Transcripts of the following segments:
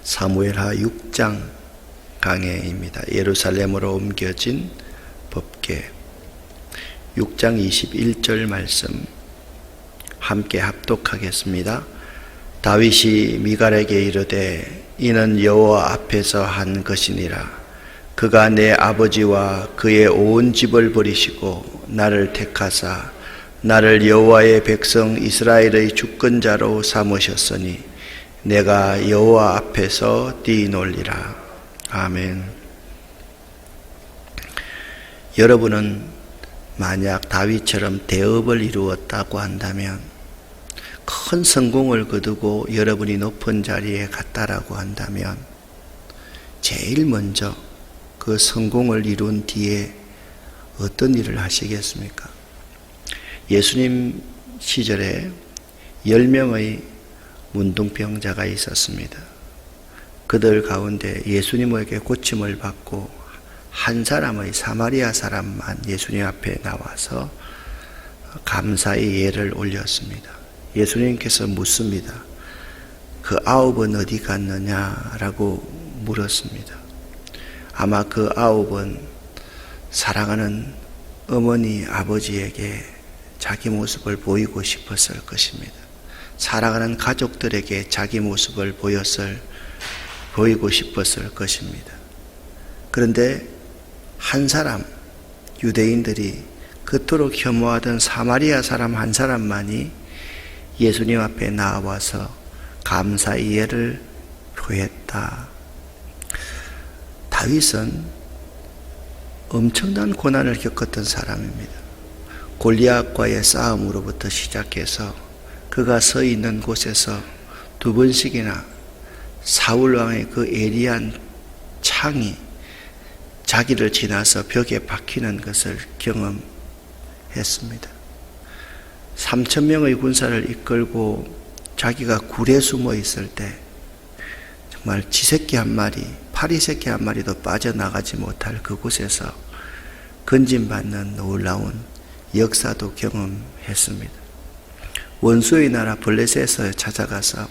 사무엘하 6장 강해입니다. 예루살렘으로 옮겨진 법궤 6장 21절 말씀 함께 합독하겠습니다. 다윗이 미갈에게 이르되 이는 여호와 앞에서 한 것이니라. 그가 내 아버지와 그의 온 집을 버리시고 나를 택하사 나를 여호와의 백성 이스라엘의 주권자로 삼으셨으니 내가 여호와 앞에서 뛰놀리라. 아멘. 여러분은 만약 다윗처럼 대업을 이루었다고 한다면, 큰 성공을 거두고 여러분이 높은 자리에 갔다라고 한다면 제일 먼저 그 성공을 이룬 뒤에 어떤 일을 하시겠습니까? 예수님 시절에 10명의 문둥병자가 있었습니다. 그들 가운데 예수님에게 고침을 받고 한 사람의 사마리아 사람만 예수님 앞에 나와서 감사의 예를 올렸습니다. 예수님께서 묻습니다. 그 9은 어디 갔느냐라고 물었습니다. 아마 그 9은 사랑하는 어머니 아버지에게 자기 모습을 보이고 싶었을 것입니다. 사랑하는 가족들에게 자기 모습을 보이고 싶었을 것입니다. 그런데 한 사람, 유대인들이 그토록 혐오하던 사마리아 사람 한 사람만이 예수님 앞에 나와서 감사의 예를 표했다. 다윗은 엄청난 고난을 겪었던 사람입니다. 골리앗과의 싸움으로부터 시작해서 그가 서 있는 곳에서 2번씩이나 사울왕의 그 예리한 창이 자기를 지나서 벽에 박히는 것을 경험했습니다. 3,000명의 군사를 이끌고 자기가 굴에 숨어 있을 때 정말 쥐새끼 한 마리, 파리새끼 한 마리도 빠져나가지 못할 그곳에서 건진받는 놀라운 역사도 경험했습니다. 원수의 나라 블레셋에 찾아가서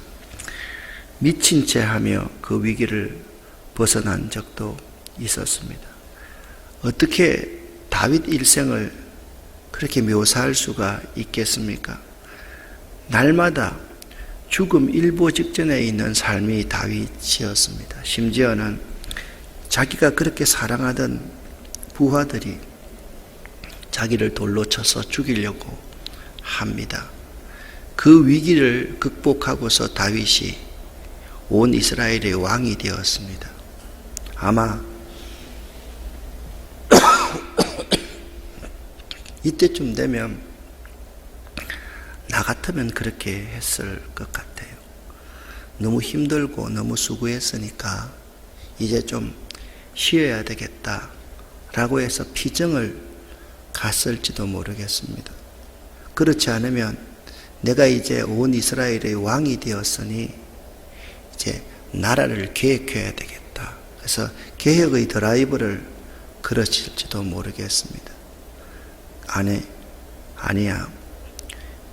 미친 채 하며 그 위기를 벗어난 적도 있었습니다. 어떻게 다윗 일생을 그렇게 묘사할 수가 있겠습니까? 날마다 죽음 일보 직전에 있는 삶이 다윗이었습니다. 심지어는 자기가 그렇게 사랑하던 부하들이 자기를 돌로 쳐서 죽이려고 합니다. 그 위기를 극복하고서 다윗이 온 이스라엘의 왕이 되었습니다. 아마 이때쯤 되면 나 같으면 그렇게 했을 것 같아요. 너무 힘들고 너무 수고했으니까 이제 좀 쉬어야 되겠다 라고 해서 피정을 갔을지도 모르겠습니다. 그렇지 않으면 내가 이제 온 이스라엘의 왕이 되었으니 이제 나라를 계획해야 되겠다. 그래서 개혁의 드라이브를 걸으실지도 모르겠습니다. 아니야.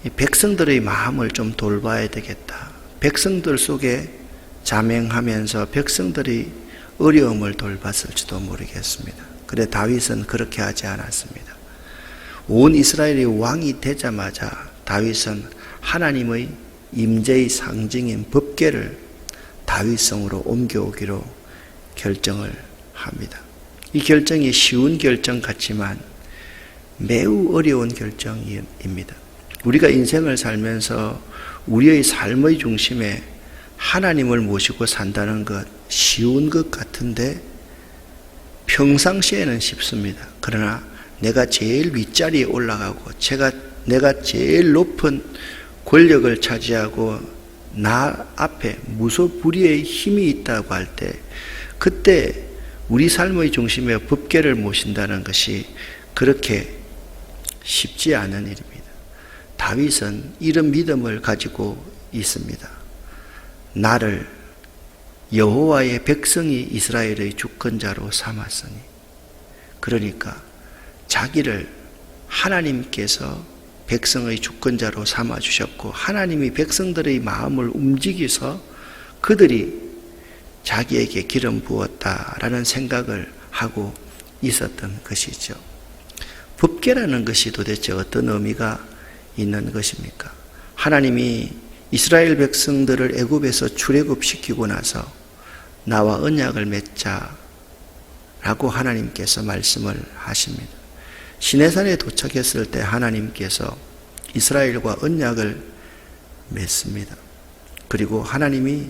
이 백성들의 마음을 좀 돌봐야 되겠다. 백성들 속에 자명하면서 백성들의 어려움을 돌봤을지도 모르겠습니다. 그런데 다윗은 그렇게 하지 않았습니다. 온 이스라엘의 왕이 되자마자 다윗은 하나님의 임재의 상징인 법궤를 다윗성으로 옮겨오기로 결정을 합니다. 이 결정이 쉬운 결정 같지만 매우 어려운 결정입니다. 우리가 인생을 살면서 우리의 삶의 중심에 하나님을 모시고 산다는 것 쉬운 것 같은데 평상시에는 쉽습니다. 그러나 내가 제일 윗자리에 올라가고 내가 제일 높은 권력을 차지하고 나 앞에 무소불위의 힘이 있다고 할 때 그때 우리 삶의 중심에 법궤를 모신다는 것이 그렇게 쉽지 않은 일입니다. 다윗은 이런 믿음을 가지고 있습니다. 나를 여호와의 백성이 이스라엘의 주권자로 삼았으니, 그러니까 자기를 하나님께서 백성의 주권자로 삼아주셨고 하나님이 백성들의 마음을 움직여서 그들이 자기에게 기름 부었다라는 생각을 하고 있었던 것이죠. 법궤라는 것이 도대체 어떤 의미가 있는 것입니까? 하나님이 이스라엘 백성들을 애굽에서 출애굽시키고 나서 나와 언약을 맺자라고 하나님께서 말씀을 하십니다. 시내산에 도착했을 때 하나님께서 이스라엘과 언약을 맺습니다. 그리고 하나님이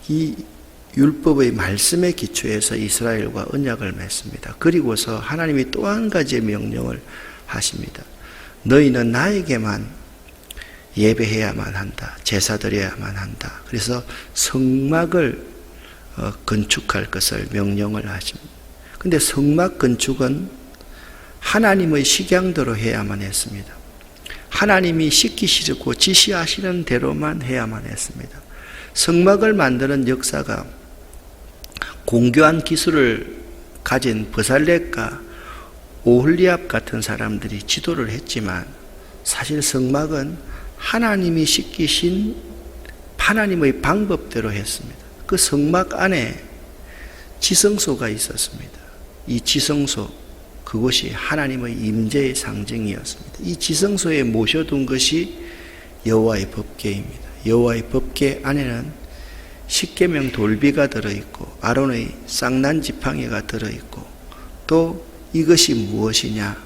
이 율법의 말씀에 기초해서 이스라엘과 언약을 맺습니다. 그리고서 하나님이 또 한 가지의 명령을 하십니다. 너희는 나에게만 예배해야만 한다. 제사 드려야만 한다. 그래서 성막을 건축할 것을 명령을 하십니다. 근데 성막 건축은 하나님의 식양대로 해야만 했습니다. 하나님이 시키시고 지시하시는 대로만 해야만 했습니다. 성막을 만드는 역사가 공교한 기술을 가진 브살렛과 오홀리압 같은 사람들이 지도를 했지만 사실 성막은 하나님이 시키신 하나님의 방법대로 했습니다. 그 성막 안에 지성소가 있었습니다. 이 지성소, 그것이 하나님의 임재의 상징이었습니다. 이 지성소에 모셔둔 것이 여호와의 법궤입니다. 여호와의 법궤 안에는 십계명 돌비가 들어있고 아론의 쌍난 지팡이가 들어있고 또 이것이 무엇이냐?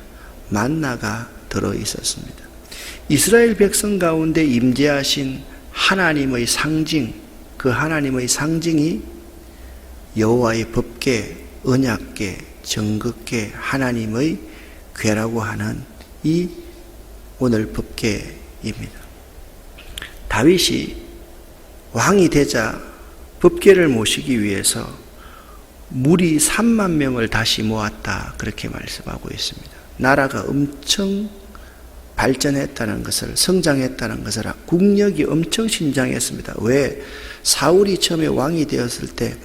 만나가 들어있었습니다. 이스라엘 백성 가운데 임재하신 하나님의 상징, 그 하나님의 상징이 여호와의 법궤, 언약궤, 정극궤, 하나님의 궤라고 하는 이 오늘 법궤입니다. 다윗이 왕이 되자 법궤를 모시기 위해서 무리 3만 명을 다시 모았다, 그렇게 말씀하고 있습니다. 나라가 엄청 발전했다는 것을, 성장했다는 것을, 국력이 엄청 신장했습니다. 왜? 사울이 처음에 왕이 되었을 때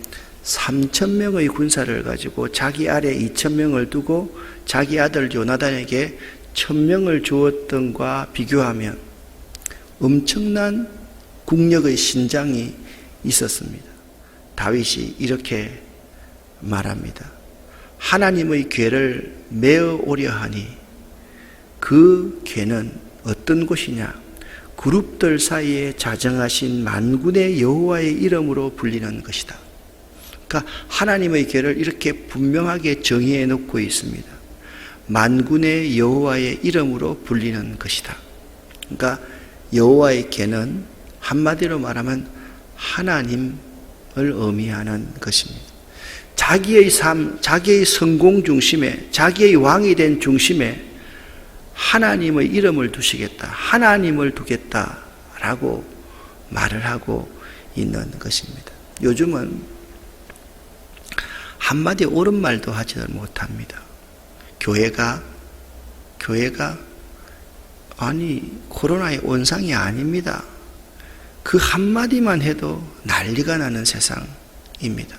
3,000명의 군사를 가지고 자기 아래 2,000명을 두고 자기 아들 요나단에게 1,000명을 주었던과 비교하면 엄청난 국력의 신장이 있었습니다. 다윗이 이렇게 말합니다. 하나님의 궤를 메어 오려 하니 그 궤는 어떤 곳이냐? 그룹들 사이에 자정하신 만군의 여호와의 이름으로 불리는 것이다. 그러니까 하나님의 궤를 이렇게 분명하게 정의해 놓고 있습니다. 만군의 여호와의 이름으로 불리는 것이다. 그러니까 여호와의 궤는 한마디로 말하면 하나님을 의미하는 것입니다. 자기의 삶, 자기의 성공 중심에, 자기의 왕이 된 중심에 하나님의 이름을 두시겠다, 하나님을 두겠다라고 말을 하고 있는 것입니다. 요즘은 한마디 옳은 말도 하지를 못합니다. 교회가 아니 코로나의 온상이 아닙니다. 그 한마디만 해도 난리가 나는 세상입니다.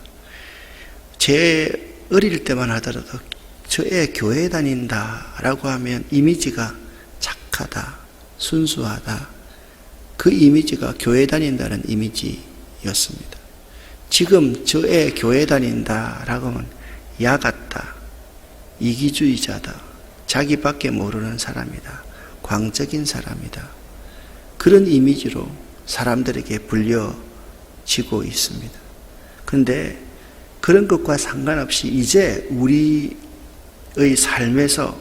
제 어릴 때만 하더라도 저 애 교회 다닌다라고 하면 이미지가 착하다, 순수하다, 그 이미지가 교회 다닌다는 이미지였습니다. 지금 저 애 교회 다닌다라고 하면 야 같다, 이기주의자다, 자기밖에 모르는 사람이다, 광적인 사람이다, 그런 이미지로 사람들에게 불려지고 있습니다. 그런데 그런 것과 상관없이 이제 우리의 삶에서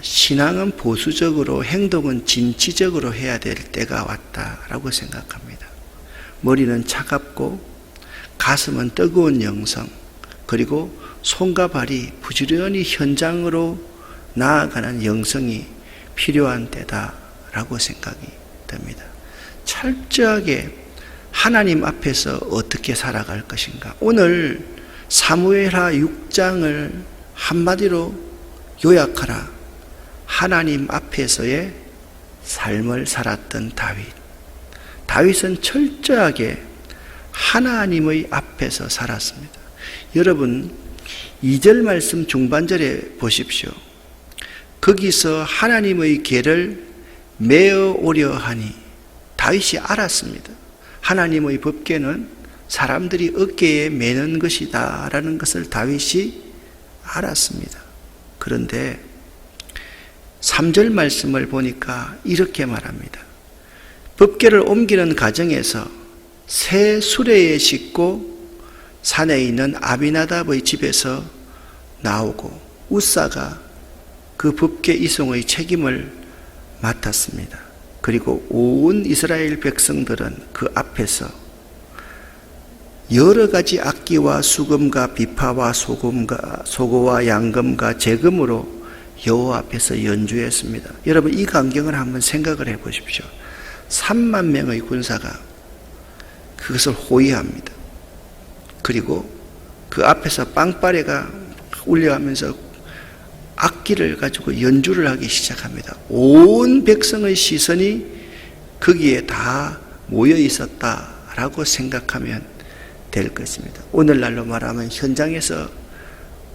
신앙은 보수적으로, 행동은 진취적으로 해야 될 때가 왔다라고 생각합니다. 머리는 차갑고 가슴은 뜨거운 영성, 그리고 손과 발이 부지런히 현장으로 나아가는 영성이 필요한 때다라고 생각이 됩니다. 철저하게 하나님 앞에서 어떻게 살아갈 것인가. 오늘 사무엘하 6장을 한마디로 요약하라. 하나님 앞에서의 삶을 살았던 다윗. 다윗은 철저하게 하나님의 앞에서 살았습니다. 여러분 2절 말씀 중반절에 보십시오. 거기서 하나님의 궤를 메어 오려 하니 다윗이 알았습니다. 하나님의 법궤는 사람들이 어깨에 매는 것이다 라는 것을 다윗이 알았습니다. 그런데 3절 말씀을 보니까 이렇게 말합니다. 법궤를 옮기는 과정에서 새 수레에 싣고 산에 있는 아비나답의 집에서 나오고 우사가 그 법궤 이송의 책임을 맡았습니다. 그리고 온 이스라엘 백성들은 그 앞에서 여러 가지 악기와 수금과 비파와 소고와 양금과 재금으로 여호와 앞에서 연주했습니다. 여러분, 이 광경을 한번 생각을 해 보십시오. 3만 명의 군사가 그것을 호위합니다. 그리고 그 앞에서 빵빠레가 울려가면서 악기를 가지고 연주를 하기 시작합니다. 온 백성의 시선이 거기에 다 모여 있었다라고 생각하면 될 것입니다. 오늘날로 말하면 현장에서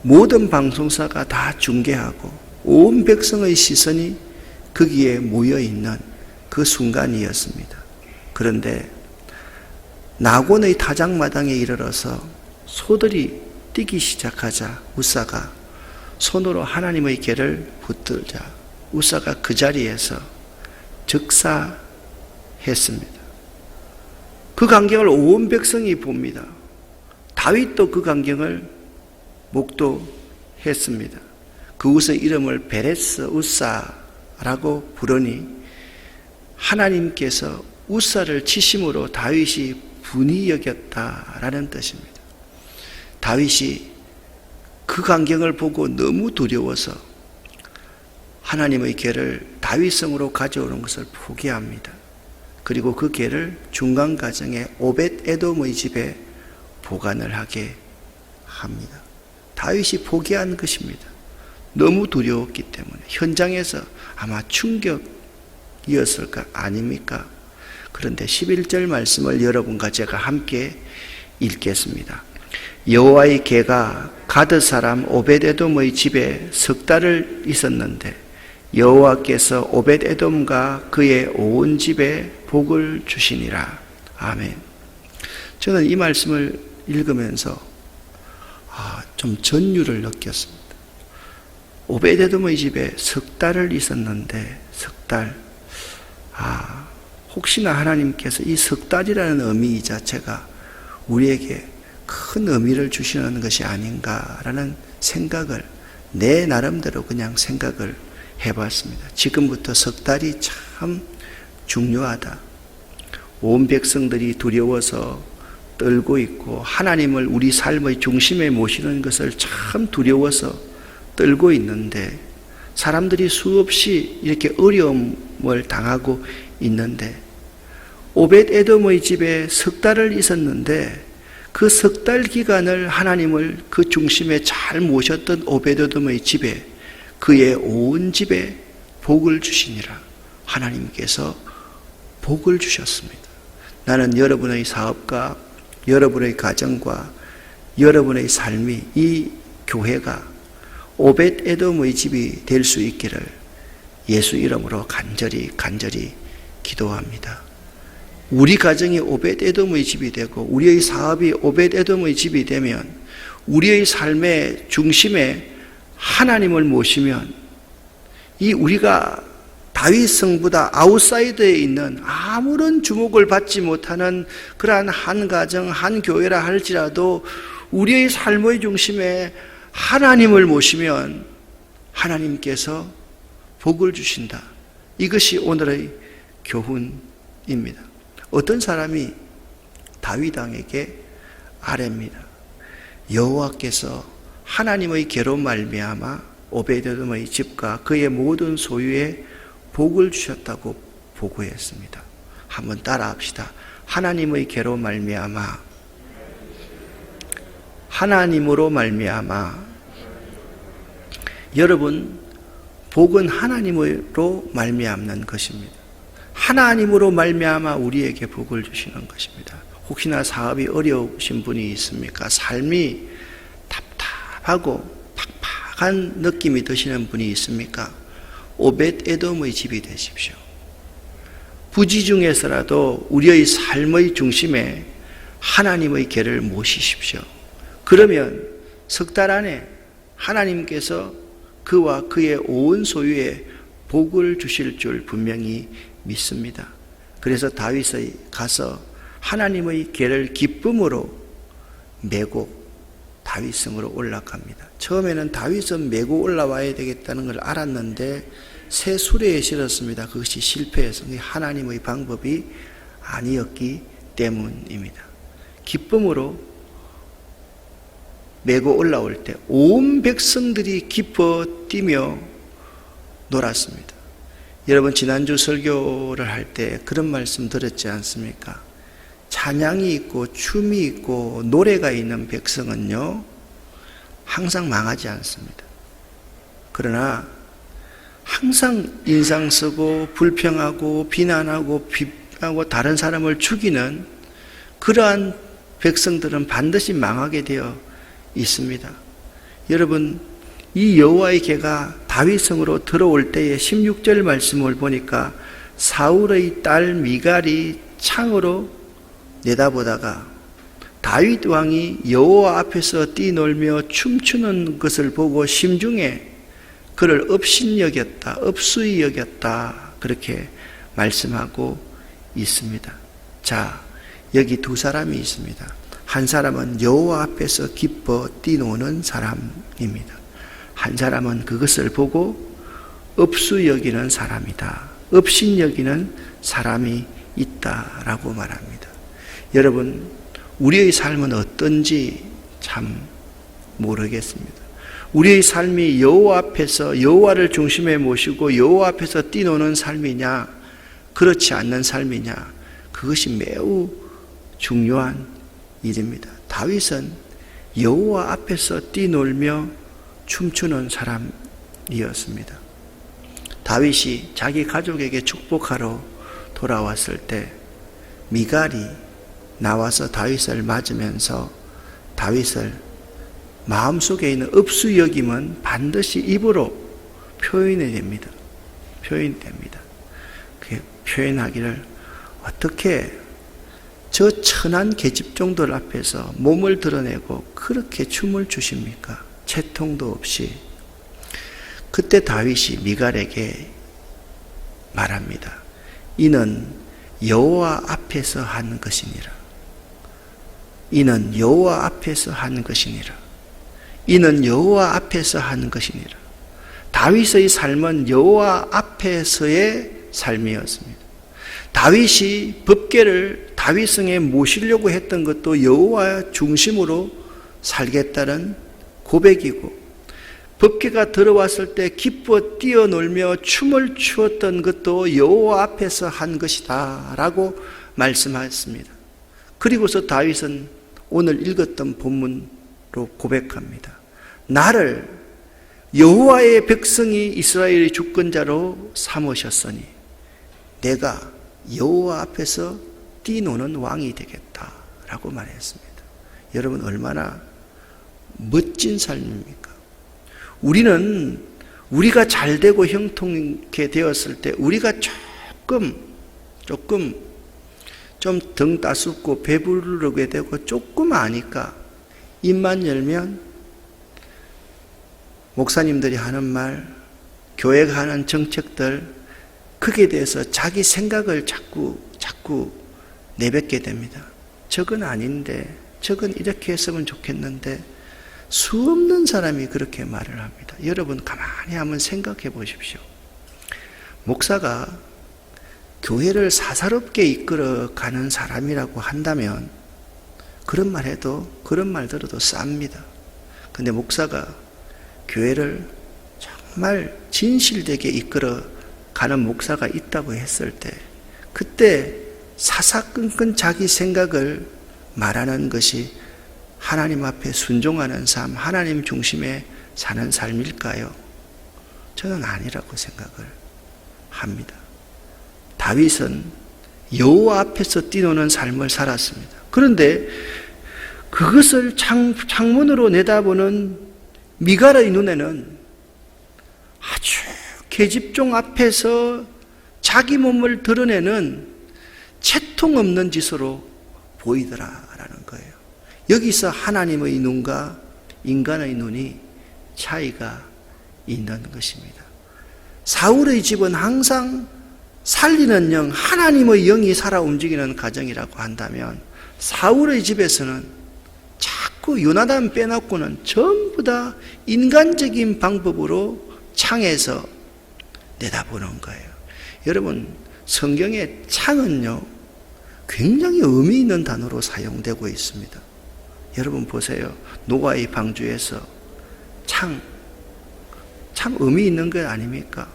모든 방송사가 다 중계하고 온 백성의 시선이 거기에 모여 있는 그 순간이었습니다. 그런데 나곤의 타작마당에 이르러서 소들이 뛰기 시작하자 우사가 손으로 하나님의 궤를 붙들자 우사가 그 자리에서 즉사했습니다. 그 광경을 온 백성이 봅니다. 다윗도 그 광경을 목도했습니다. 그 우사의 이름을 베레스 우사라고 부르니 하나님께서 우사를 치심으로 다윗이 분이 여겼다라는 뜻입니다. 다윗이 그 광경을 보고 너무 두려워서 하나님의 궤를 다윗성으로 가져오는 것을 포기합니다. 그리고 그 궤를 중간 가정에 오벳 에돔의 집에 보관을 하게 합니다. 다윗이 포기한 것입니다. 너무 두려웠기 때문에. 현장에서 아마 충격이었을까 아닙니까? 그런데 11절 말씀을 여러분과 제가 함께 읽겠습니다. 여호와의 궤가 가드 사람 오벳 에돔의 집에 석 달을 있었는데 여호와께서 오벳 에돔과 그의 온 집에 복을 주시니라. 아멘. 저는 이 말씀을 읽으면서 좀 전율을 느꼈습니다. 오벳 에돔의 집에 석 달을 있었는데 석 달. 혹시나 하나님께서 이 석 달이라는 의미 자체가 우리에게 큰 의미를 주시는 것이 아닌가라는 생각을 내 나름대로 그냥 생각을 해봤습니다. 지금부터 석 달이 참 중요하다. 온 백성들이 두려워서 떨고 있고 하나님을 우리 삶의 중심에 모시는 것을 참 두려워서 떨고 있는데 사람들이 수없이 이렇게 어려움을 당하고 있는데 오벳 에돔의 집에 석 달을 있었는데 그 석 달 기간을 하나님을 그 중심에 잘 모셨던 오벳 에돔의 집에 그의 온 집에 복을 주시니라. 하나님께서 복을 주셨습니다. 나는 여러분의 사업과 여러분의 가정과 여러분의 삶이 이 교회가 오벳 에돔의 집이 될 수 있기를 예수 이름으로 간절히 기도합니다. 우리 가정이 오벳 에돔의 집이 되고 우리의 사업이 오벳 에돔의 집이 되면 우리의 삶의 중심에 하나님을 모시면 이 우리가 다윗 성보다 아웃사이드에 있는 아무런 주목을 받지 못하는 그러한 한 가정, 한 교회라 할지라도 우리의 삶의 중심에 하나님을 모시면 하나님께서 복을 주신다. 이것이 오늘의 교훈입니다. 어떤 사람이 다윗 왕에게 아뢰입니다. 여호와께서 하나님의 궤로 말미암아 오벳 에돔의 집과 그의 모든 소유에 복을 주셨다고 보고했습니다. 한번 따라합시다. 하나님의 궤로 말미암아 하나님으로 말미암아. 여러분, 복은 하나님으로 말미암는 것입니다. 하나님으로 말미암아 우리에게 복을 주시는 것입니다. 혹시나 사업이 어려우신 분이 있습니까? 삶이 답답하고 팍팍한 느낌이 드시는 분이 있습니까? 오벳 에돔의 집이 되십시오. 부지 중에서라도 우리의 삶의 중심에 하나님의 궤를 모시십시오. 그러면 석 달 안에 하나님께서 그와 그의 온 소유에 복을 주실 줄 분명히 믿습니다. 그래서 다윗이 가서 하나님의 궤를 기쁨으로 메고 다윗성으로 올라갑니다. 처음에는 다윗은 메고 올라와야 되겠다는 걸 알았는데 새 수레에 실었습니다. 그것이 실패해서 하나님의 방법이 아니었기 때문입니다. 기쁨으로 메고 올라올 때 온 백성들이 기뻐 뛰며 놀았습니다. 여러분 지난주 설교를 할 때 그런 말씀 들었지 않습니까? 찬양이 있고 춤이 있고 노래가 있는 백성은요 항상 망하지 않습니다. 그러나 항상 인상 쓰고 불평하고 비난하고 비판하고 다른 사람을 죽이는 그러한 백성들은 반드시 망하게 되어 있습니다. 여러분 이 여호와의 궤가 다윗성으로 들어올 때의 16절 말씀을 보니까 사울의 딸 미갈이 창으로 내다보다가 다윗 왕이 여호와 앞에서 뛰놀며 춤추는 것을 보고 심중에 그를 업신여겼다, 업수히 여겼다 그렇게 말씀하고 있습니다. 자, 여기 두 사람이 있습니다. 한 사람은 여호와 앞에서 기뻐 뛰노는 사람입니다. 한 사람은 그것을 보고 업수 여기는 사람이다. 업신 여기는 사람이 있다라고 말합니다. 여러분, 우리의 삶은 어떤지 참 모르겠습니다. 우리의 삶이 여호와 앞에서 여호와를 중심에 모시고 여호와 앞에서 뛰노는 삶이냐, 그렇지 않는 삶이냐, 그것이 매우 중요한 일입니다. 다윗은 여호와 앞에서 뛰놀며 춤추는 사람이었습니다. 다윗이 자기 가족에게 축복하러 돌아왔을 때 미갈이 나와서 다윗을 맞으면서 다윗을 마음속에 있는 업수여김은 반드시 입으로 표현이 됩니다. 표현됩니다. 그 표현하기를 어떻게 저 천한 계집종들 앞에서 몸을 드러내고 그렇게 춤을 추십니까? 채통도 없이. 그때 다윗이 미갈에게 말합니다. 이는 여호와 앞에서 한 것이니라. 이는 여호와 앞에서 한 것이니라. 이는 여호와 앞에서 한 것이니라. 다윗의 삶은 여호와 앞에서의 삶이었습니다. 다윗이 법궤를 다윗성에 모시려고 했던 것도 여호와 중심으로 살겠다는 고백이고, 법궤가 들어왔을 때 기뻐 뛰어놀며 춤을 추었던 것도 여호와 앞에서 한 것이다 라고 말씀하셨습니다. 그리고서 다윗은 오늘 읽었던 본문으로 고백합니다. 나를 여호와의 백성이 이스라엘의 주권자로 삼으셨으니 내가 여호와 앞에서 뛰노는 왕이 되겠다라고 말했습니다. 여러분 얼마나 멋진 삶입니까? 우리가 잘 되고 형통케 되었을 때 우리가 조금 좀 등 따숩고 배부르게 되고 조금 아니까 입만 열면 목사님들이 하는 말, 교회가 하는 정책들, 거기에 대해서 자기 생각을 자꾸 내뱉게 됩니다. 저건 아닌데, 저건 이렇게 했으면 좋겠는데, 수없는 사람이 그렇게 말을 합니다. 여러분 가만히 한번 생각해 보십시오. 목사가 교회를 사사롭게 이끌어가는 사람이라고 한다면 그런 말 해도, 그런 말 들어도 쌉니다. 근데 목사가 교회를 정말 진실되게 이끌어가는 목사가 있다고 했을 때 그때 사사건건 자기 생각을 말하는 것이 하나님 앞에 순종하는 삶, 하나님 중심에 사는 삶일까요? 저는 아니라고 생각을 합니다. 다윗은 여호와 앞에서 뛰노는 삶을 살았습니다. 그런데 그것을 창문으로 내다보는 미갈의 눈에는 아주 계집종 앞에서 자기 몸을 드러내는 채통 없는 짓으로 보이더라라는 거예요. 여기서 하나님의 눈과 인간의 눈이 차이가 있는 것입니다. 사울의 집은 항상 살리는 영, 하나님의 영이 살아 움직이는 가정이라고 한다면 사울의 집에서는 자꾸 요나단 빼놓고는 전부 다 인간적인 방법으로 창에서 내다보는 거예요. 여러분, 성경의 창은요, 굉장히 의미 있는 단어로 사용되고 있습니다. 여러분 보세요. 노아의 방주에서 참 의미 있는 것 아닙니까?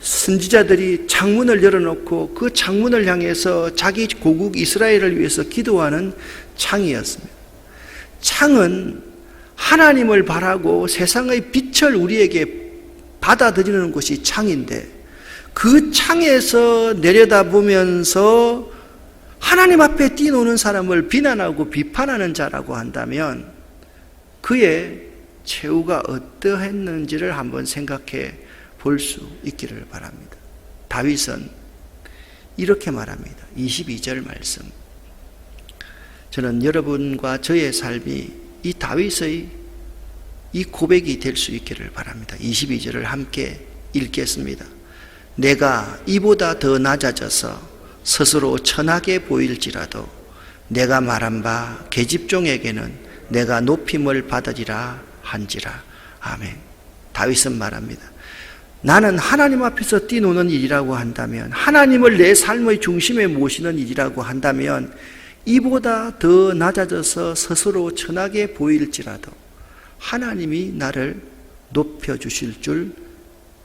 선지자들이 창문을 열어놓고 그 창문을 향해서 자기 고국 이스라엘을 위해서 기도하는 창이었습니다. 창은 하나님을 바라고 세상의 빛을 우리에게 받아들이는 곳이 창인데, 그 창에서 내려다보면서 하나님 앞에 뛰노는 사람을 비난하고 비판하는 자라고 한다면 그의 최후가 어떠했는지를 한번 생각해 볼 수 있기를 바랍니다. 다윗은 이렇게 말합니다. 22절 말씀. 저는 여러분과 저의 삶이 이 다윗의 이 고백이 될 수 있기를 바랍니다. 22절을 함께 읽겠습니다. 내가 이보다 더 낮아져서 스스로 천하게 보일지라도 내가 말한 바 계집종에게는 내가 높임을 받으리라 한지라. 아멘. 다윗은 말합니다. 나는 하나님 앞에서 뛰노는 일이라고 한다면, 하나님을 내 삶의 중심에 모시는 일이라고 한다면, 이보다 더 낮아져서 스스로 천하게 보일지라도 하나님이 나를 높여주실 줄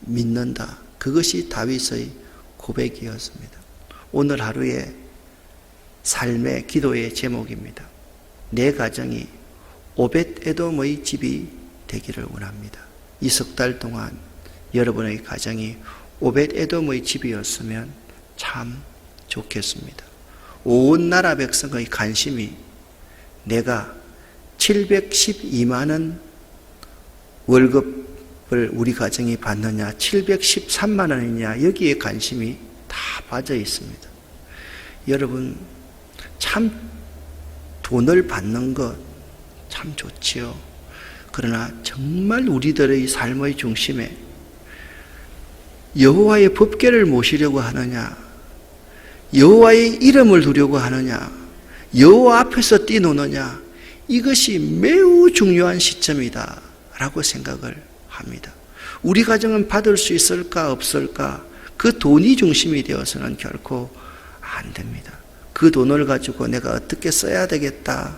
믿는다. 그것이 다윗의 고백이었습니다. 오늘 하루의 삶의 기도의 제목입니다. 내 가정이 오벳에돔의 집이 되기를 원합니다. 이 석 달 동안 여러분의 가정이 오벳에돔의 집이었으면 참 좋겠습니다. 온 나라 백성의 관심이 내가 712만 원 월급을 우리 가정이 받느냐, 713만 원이냐, 여기에 관심이 다 빠져 있습니다. 여러분, 참 돈을 받는 것 참 좋지요. 그러나 정말 우리들의 삶의 중심에 여호와의 법궤를 모시려고 하느냐, 여호와의 이름을 두려고 하느냐, 여호와 앞에서 뛰노느냐, 이것이 매우 중요한 시점이다 라고 생각을 합니다. 우리 가정은 받을 수 있을까 없을까, 그 돈이 중심이 되어서는 결코 안 됩니다. 그 돈을 가지고 내가 어떻게 써야 되겠다,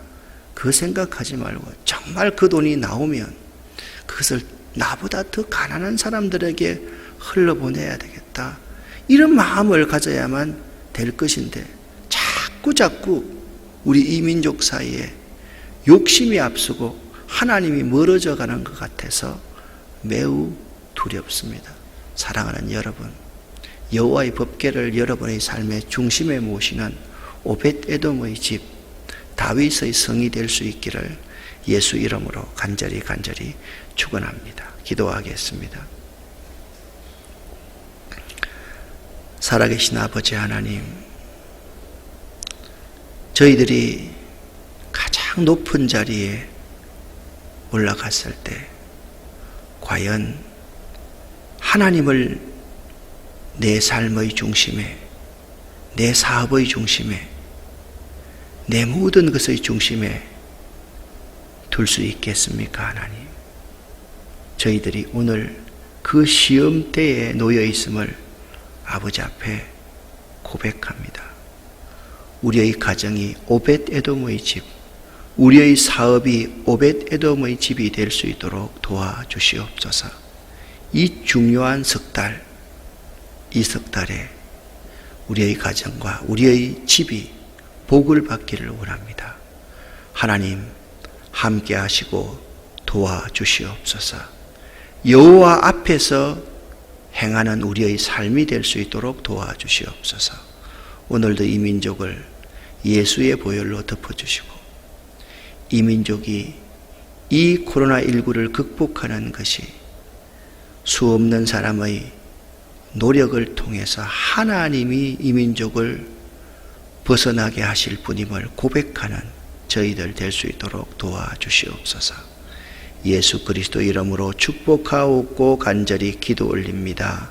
그 생각하지 말고 정말 그 돈이 나오면 그것을 나보다 더 가난한 사람들에게 흘러보내야 되겠다, 이런 마음을 가져야만 될 것인데, 자꾸 우리 이민족 사이에 욕심이 앞서고 하나님이 멀어져 가는 것 같아서 매우 두렵습니다. 사랑하는 여러분, 여호와의 법궤를 여러분의 삶의 중심에 모시는 오벳에돔의 집, 다윗의 성이 될 수 있기를 예수 이름으로 간절히 축원합니다. 기도하겠습니다. 살아계신 아버지 하나님, 저희들이 가장 높은 자리에 올라갔을 때 과연 하나님을 내 삶의 중심에, 내 사업의 중심에, 내 모든 것의 중심에 둘 수 있겠습니까? 하나님, 저희들이 오늘 그 시험대에 놓여 있음을 아버지 앞에 고백합니다. 우리의 가정이 오벳에돔의 집, 우리의 사업이 오벳에돔의 집이 될 수 있도록 도와주시옵소서. 이 중요한 석 달, 이 석 달에 우리의 가정과 우리의 집이 복을 받기를 원합니다. 하나님, 함께 하시고 도와주시옵소서. 여호와 앞에서 행하는 우리의 삶이 될 수 있도록 도와주시옵소서. 오늘도 이 민족을 예수의 보혈로 덮어주시고, 이 민족이 이 코로나19를 극복하는 것이 수없는 사람의 노력을 통해서 하나님이 이 민족을 벗어나게 하실 분임을 고백하는 저희들 될 수 있도록 도와주시옵소서. 예수 그리스도 이름으로 축복하옵고 간절히 기도 올립니다.